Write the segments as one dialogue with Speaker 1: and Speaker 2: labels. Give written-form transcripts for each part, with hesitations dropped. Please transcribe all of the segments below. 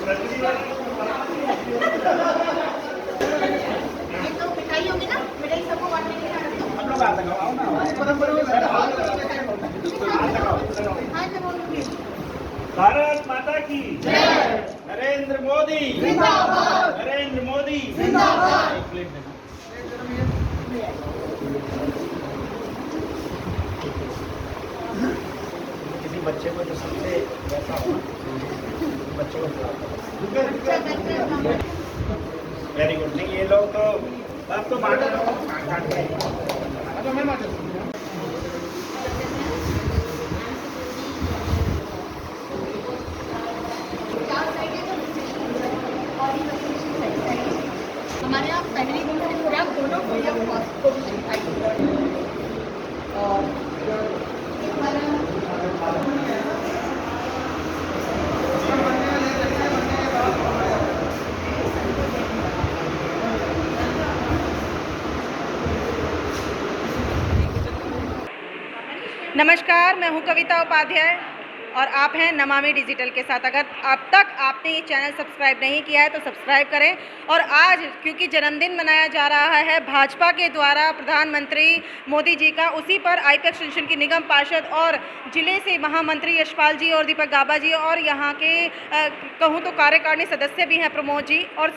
Speaker 1: तो मिठाई होगी ना, मिठाई सबको बांटने के लिए
Speaker 2: भारत माता की नरेंद्र मोदी जिंदाबाद, नरेंद्र मोदी जिंदाबाद। किसी बच्चे को जो सबसे वैसा हो बच्चे को वेरी गुड। नहीं ये लोग तो आप तो बांट रहे हो, काट के मैं बांट।
Speaker 1: हमारे यहाँ पहली दूसरी खुराक दोनों भैया कोविशील्ड आई और
Speaker 3: नमस्कार, मैं हूं कविता उपाध्याय और आप हैं नमामि डिजिटल के साथ। अगर अब तक आपने ये चैनल सब्सक्राइब नहीं किया है तो सब्सक्राइब करें। और आज क्योंकि जन्मदिन मनाया जा रहा है भाजपा के द्वारा प्रधानमंत्री मोदी जी का, उसी पर आईपी एक्सटेंशन की निगम पार्षद और जिले से महामंत्री यशपाल जी और दीपक गाबा जी और यहाँ के कहूँ तो कार्यकारिणी सदस्य भी हैं प्रमोद जी और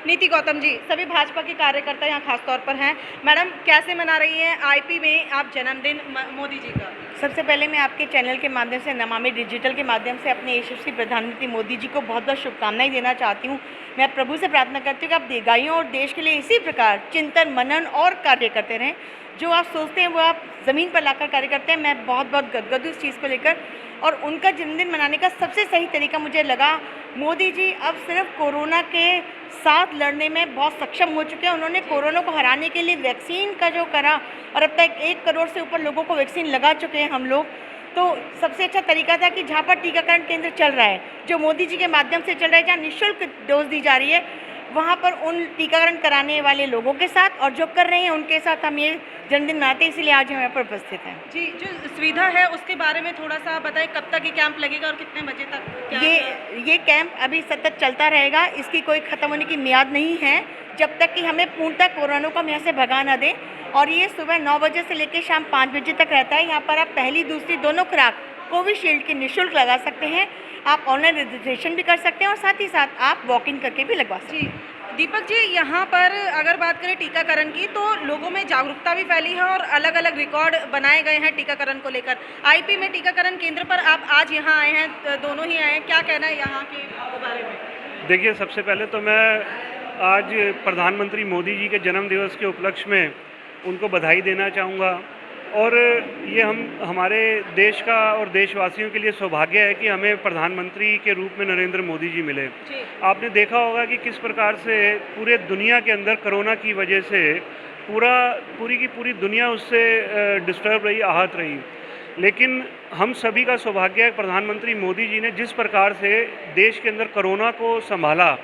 Speaker 3: नीति गौतम जी, सभी भाजपा के कार्यकर्ता यहाँ खासतौर पर हैं। मैडम, कैसे मना रही हैं आईपी में आप जन्मदिन मोदी जी का?
Speaker 4: सबसे पहले मैं आपके चैनल के माध्यम से, नमामि डिजिटल के माध्यम से अपने यशस्वी प्रधानमंत्री मोदी जी को बहुत बहुत शुभकामनाएं देना चाहती हूं। मैं प्रभु से प्रार्थना करती हूँ कि आप दीर्घायु और देश के लिए इसी प्रकार चिंतन मनन और कार्य करते रहें। जो आप सोचते हैं वो आप ज़मीन पर लाकर कार्य करते हैं। मैं बहुत बहुत गदगद हूँ इस चीज़ को लेकर। और उनका जन्मदिन मनाने का सबसे सही तरीका मुझे लगा, मोदी जी अब सिर्फ कोरोना के साथ लड़ने में बहुत सक्षम हो चुके हैं। उन्होंने कोरोना को हराने के लिए वैक्सीन का जो करा और अब तक 1 करोड़ से ऊपर लोगों को वैक्सीन लगा चुके हैं हम लोग। तो सबसे अच्छा तरीका था कि जहाँ पर टीकाकरण केंद्र चल रहा है, जो मोदी जी के माध्यम से चल रहा है, जहाँ निःशुल्क डोज दी जा रही है, वहाँ पर उन टीकाकरण कराने वाले लोगों के साथ और जो कर रहे हैं उनके साथ हम ये जन्मदिन मनाते हैं। इसलिए आज हम यहाँ पर उपस्थित हैं।
Speaker 3: जी, जो सुविधा है उसके बारे में थोड़ा सा बताएं, कब तक ये कैंप लगेगा और कितने बजे तक?
Speaker 4: ये कैंप अभी सतत चलता रहेगा। इसकी कोई ख़त्म होने की मियाद नहीं है जब तक कि हमें पूर्णतः कोरोना को हम यहाँ से भगा ना दें। और ये सुबह 9 बजे से लेकर शाम 5 बजे तक रहता है। यहाँ पर आप पहली दूसरी दोनों खुराक कोविशील्ड की निःशुल्क लगा सकते हैं। आप ऑनलाइन रजिस्ट्रेशन भी कर सकते हैं और साथ ही साथ आप वॉक इन करके भी लगवा सकते हैं।
Speaker 3: दीपक जी, यहाँ पर अगर बात करें टीकाकरण की तो लोगों में जागरूकता भी फैली है और अलग अलग रिकॉर्ड बनाए गए हैं टीकाकरण को लेकर। आईपी में टीकाकरण केंद्र पर आप आज यहाँ आए हैं, दोनों ही आए हैं, क्या कहना है यहाँ के बारे में?
Speaker 5: देखिए, सबसे पहले तो मैं आज प्रधानमंत्री मोदी जी के जन्म दिवस के उपलक्ष्य में उनको बधाई देना चाहूँगा। और ये हमारे देश का और देशवासियों के लिए सौभाग्य है कि हमें प्रधानमंत्री के रूप में नरेंद्र मोदी जी मिले। आपने देखा होगा कि किस प्रकार से पूरे दुनिया के अंदर कोरोना की वजह से पूरी की पूरी दुनिया उससे डिस्टर्ब रही, आहत रही। लेकिन हम सभी का सौभाग्य है प्रधानमंत्री मोदी जी ने जिस प्रकार से देश के अंदर कोरोना को संभाला।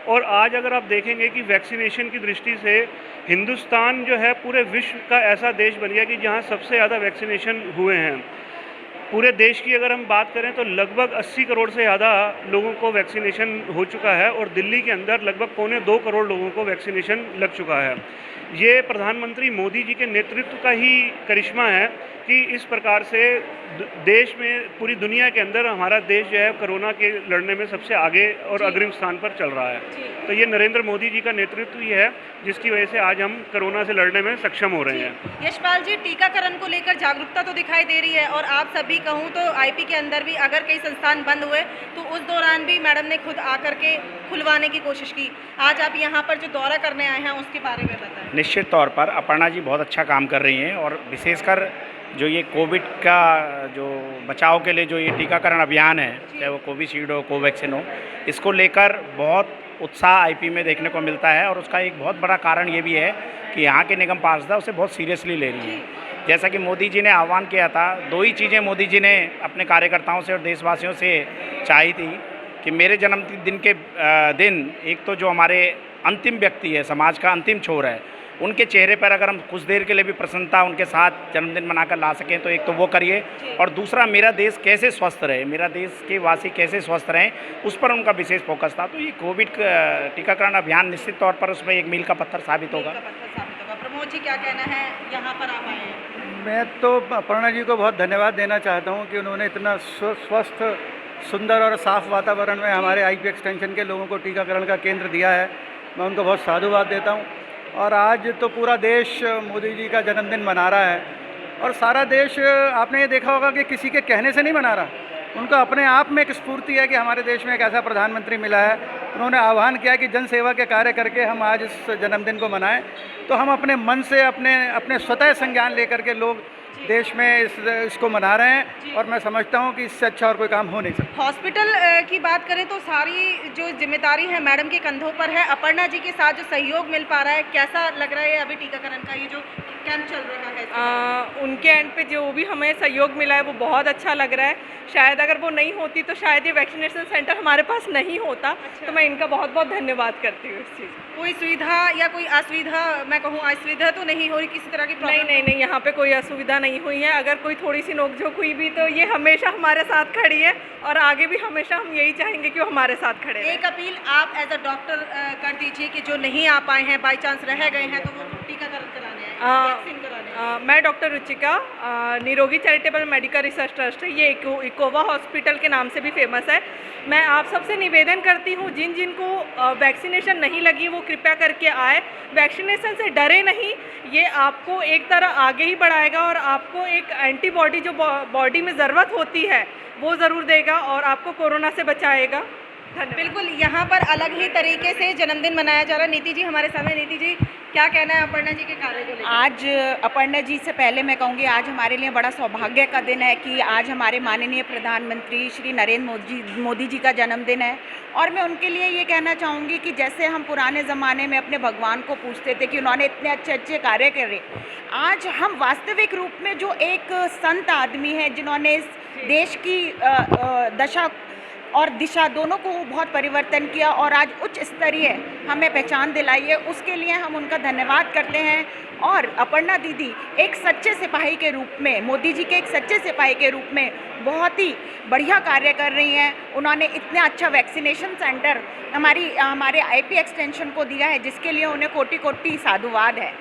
Speaker 5: और आज अगर आप देखेंगे कि वैक्सीनेशन की दृष्टि से हिंदुस्तान जो है पूरे विश्व का ऐसा देश बन गया कि जहां सबसे ज़्यादा वैक्सीनेशन हुए हैं। पूरे देश की अगर हम बात करें तो लगभग 80 करोड़ से ज़्यादा लोगों को वैक्सीनेशन हो चुका है और दिल्ली के अंदर लगभग 1.25 करोड़ लोगों को वैक्सीनेशन लग चुका है। ये प्रधानमंत्री मोदी जी के नेतृत्व का ही करिश्मा है कि इस प्रकार से देश में, पूरी दुनिया के अंदर हमारा देश जो है कोरोना के लड़ने में सबसे आगे और अग्रिम स्थान पर चल रहा है। तो ये नरेंद्र मोदी जी का नेतृत्व ही है जिसकी वजह से आज हम कोरोना से लड़ने में सक्षम हो रहे हैं।
Speaker 3: यशपाल जी, टीकाकरण को लेकर जागरूकता तो दिखाई दे रही है और आप सभी कहूँ तो आईपी के अंदर भी अगर कई संस्थान बंद हुए तो उस दौरान भी मैडम ने खुद आकर के खुलवाने की कोशिश की। आज आप यहाँ पर जो दौरा करने आए हैं उसके बारे में बताएं।
Speaker 2: निश्चित तौर पर अपर्णा जी बहुत अच्छा काम कर रही हैं और विशेषकर जो ये कोविड का जो बचाव के लिए जो ये टीकाकरण अभियान है, चाहे वो कोविशील्ड हो, कोवैक्सीन हो, इसको लेकर बहुत उत्साह आईपी में देखने को मिलता है। और उसका एक बहुत बड़ा कारण ये भी है कि यहाँ के निगम पार्षद उसे बहुत सीरियसली ले रही है। जैसा कि मोदी जी ने आह्वान किया था, 2 ही चीज़ें मोदी जी ने अपने कार्यकर्ताओं से और देशवासियों से चाही थी कि मेरे जन्मदिन के दिन एक तो जो हमारे अंतिम व्यक्ति है, समाज का अंतिम छोर है, उनके चेहरे पर अगर हम कुछ देर के लिए भी प्रसन्नता उनके साथ जन्मदिन मनाकर ला सकें तो एक तो वो करिए, और दूसरा मेरा देश कैसे स्वस्थ रहे, मेरा देश के वासी कैसे स्वस्थ रहें, उस पर उनका विशेष फोकस था। तो ये कोविड टीकाकरण अभियान निश्चित तौर पर उसमें एक मील का पत्थर साबित होगा।
Speaker 3: प्रमोद जी क्या कहना है, यहाँ पर आप आए हैं?
Speaker 6: मैं तो अपर्णा जी को बहुत धन्यवाद देना चाहता हूँ कि उन्होंने इतना स्वस्थ, सुंदर और साफ़ वातावरण में हमारे आईपी एक्सटेंशन के लोगों को टीकाकरण का केंद्र दिया है। मैं उनको बहुत साधुवाद देता हूँ। और आज तो पूरा देश मोदी जी का जन्मदिन मना रहा है, और सारा देश, आपने ये देखा होगा कि किसी के कहने से नहीं मना रहा, उनका अपने आप में एक स्फूर्ति है कि हमारे देश में एक ऐसा प्रधानमंत्री मिला है। उन्होंने आह्वान किया कि जन सेवा के कार्य करके हम आज इस जन्मदिन को मनाएं। तो हम अपने मन से, अपने स्वतः संज्ञान लेकर के लोग देश में इसको मना रहे हैं, और मैं समझता हूं कि इससे अच्छा और कोई काम हो नहीं सकता।
Speaker 3: हॉस्पिटल की बात करें तो सारी जो जिम्मेदारी है मैडम के कंधों पर है। अपर्णा जी के साथ जो सहयोग मिल पा रहा है, कैसा लग रहा है अभी टीकाकरण का ये जो कैंप चल रहा है?
Speaker 7: उनके एंड पे जो भी हमें सहयोग मिला है वो बहुत अच्छा लग रहा है। शायद अगर वो नहीं होती तो शायद ये वैक्सीनेशन सेंटर हमारे पास नहीं होता। तो मैं इनका बहुत बहुत धन्यवाद करती हूँ इस चीज़।
Speaker 3: कोई सुविधा या कोई असुविधा, मैं कहूँ असुविधा तो नहीं हो रही किसी तरह की?
Speaker 7: नहीं, यहाँ पे कोई असुविधा नहीं हुई है। अगर कोई थोड़ी सी नोकझोंक हुई भी तो ये हमेशा हमारे साथ खड़ी है, और आगे भी हमेशा हम यही चाहेंगे कि वो हमारे साथ खड़े रहें।
Speaker 3: एक अपील आप एज अ डॉक्टर कर दीजिए कि जो नहीं आ पाए हैं, बाई चांस रह गए हैं, तो वो टीकाकरण कराने आए, वैक्सीन कराने आए।
Speaker 7: मैं डॉक्टर रुचिका, निरोगी चैरिटेबल मेडिकल रिसर्च ट्रस्ट है, ये इकोवा हॉस्पिटल के नाम से भी फेमस है। मैं आप सबसे निवेदन करती हूँ, जिन को वैक्सीनेशन नहीं लगी वो कृपया करके आए। वैक्सीनेशन से डरे नहीं, ये आपको एक तरह आगे ही बढ़ाएगा, और आपको एक एंटीबॉडी जो बॉडी में ज़रूरत होती है वो ज़रूर देगा, और आपको कोरोना से बचाएगा।
Speaker 3: बिल्कुल, यहाँ पर अलग ही तरीके से जन्मदिन मनाया जा रहा है। नीति जी हमारे सामने। नीति जी, क्या कहना है अपर्णा जी के कार्य को लेकर?
Speaker 8: आज अपर्णा जी से पहले मैं कहूँगी, आज हमारे लिए बड़ा सौभाग्य का दिन है कि आज हमारे माननीय प्रधानमंत्री श्री नरेंद्र मोदी जी का जन्मदिन है। और मैं उनके लिए ये कहना चाहूँगी कि जैसे हम पुराने ज़माने में अपने भगवान को पूछते थे कि उन्होंने इतने अच्छे अच्छे कार्य करे, आज हम वास्तविक रूप में जो एक संत आदमी है जिन्होंने इस देश की दशा और दिशा दोनों को बहुत परिवर्तन किया और आज उच्च स्तरीय हमें पहचान दिलाई है, उसके लिए हम उनका धन्यवाद करते हैं। और अपर्णा दीदी एक सच्चे सिपाही के रूप में, मोदी जी के एक सच्चे सिपाही के रूप में बहुत ही बढ़िया कार्य कर रही हैं। उन्होंने इतना अच्छा वैक्सीनेशन सेंटर हमारे आईपी एक्सटेंशन को दिया है, जिसके लिए उन्हें कोटि कोटि साधुवाद है।